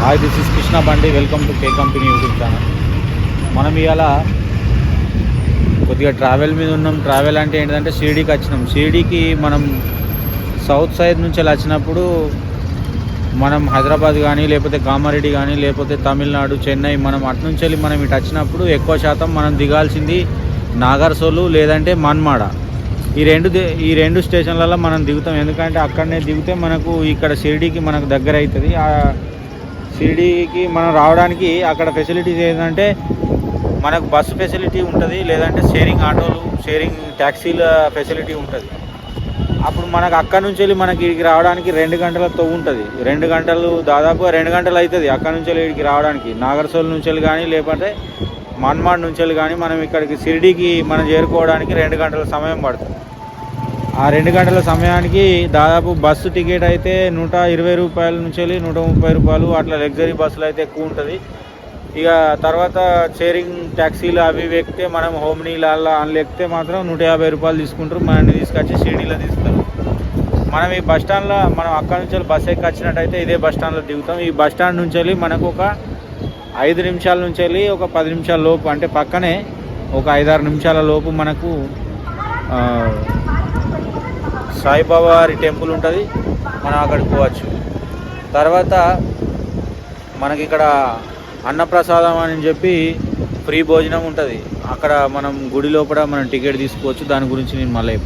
Hi, this is Krishna బండి. Welcome to K company YouTube channel. మనం ఇవాళ కొద్దిగా ట్రావెల్ మీద ఉన్నాం. ట్రావెల్ అంటే ఏంటంటే షిరిడీకి వచ్చినాం. షిరిడీకి మనం సౌత్ సైడ్ నుంచి వచ్చినప్పుడు మనం హైదరాబాద్ కానీ లేకపోతే కామారెడ్డి కానీ లేకపోతే తమిళనాడు చెన్నై మనం అటు నుంచి వెళ్ళి మనం ఇటు వచ్చినప్పుడు ఎక్కువ శాతం మనం దిగాల్సింది నాగర్సోలు లేదంటే మన్మాడ. ఈ రెండు స్టేషన్లలో మనం దిగుతాం. ఎందుకంటే అక్కడనే దిగితే మనకు ఇక్కడ షిరిడీకి మనకు దగ్గర అవుతుంది. ఆ షిరిడీకి మనం రావడానికి అక్కడ ఫెసిలిటీస్ ఏంటంటే మనకు బస్సు ఫెసిలిటీ ఉంటుంది, లేదంటే షేరింగ్ ట్యాక్సీల ఫెసిలిటీ ఉంటుంది. అప్పుడు మనకు అక్కడ నుంచి వెళ్ళి మనకి ఇక్కడికి రావడానికి 2 గంటల తవ్వు ఉంటుంది. 2 గంటలు దాదాపుగా 2 గంటలు అవుతుంది అక్కడ నుంచి వెళ్ళి ఇక్కడికి రావడానికి. నాగర్సోల్ నుంచి వెళ్ళి కానీ లేకపోతే మన్మాడ్ నుంచి వెళ్ళి కానీ మనం ఇక్కడికి షిరిడీకి మనం చేరుకోవడానికి 2 గంటల సమయం పడుతుంది. ఆ 2 గంటల సమయానికి దాదాపు బస్సు టికెట్ అయితే 120 రూపాయల నుంచి వెళ్ళి 130 రూపాయలు, అట్లా లగ్జరీ బస్సులు అయితే ఎక్కువ ఉంటుంది. ఇక తర్వాత షేరింగ్ ట్యాక్సీలు అవి ఎక్కితే మనం హోమ్నీలు అలా అందులో ఎక్కితే మాత్రం 150 రూపాయలు తీసుకుంటారు. మనల్ని తీసుకొచ్చి షిరిడీలో తీస్తారు. మనం ఈ బస్ స్టాండ్లో మనం అక్కడ నుంచి వెళ్ళి బస్సు ఎక్కి వచ్చినట్టయితే ఇదే బస్ స్టాండ్లో దిగుతాం. ఈ బస్ స్టాండ్ నుంచి వెళ్ళి మనకు ఒక 5 నిమిషాల నుంచి వెళ్ళి ఒక 10 నిమిషాల లోపు, అంటే పక్కనే ఒక 5-6 నిమిషాల లోపు మనకు సాయిబాబా వారి టెంపుల్ ఉంటుంది. మనం అక్కడికి పోవచ్చు. తర్వాత మనకి ఇక్కడ అన్నప్రసాదం అని చెప్పి ఫ్రీ భోజనం ఉంటుంది. అక్కడ మనం గుడి లోపల మనం టికెట్ తీసుకోవచ్చు. దాని గురించి నేను మళ్ళీ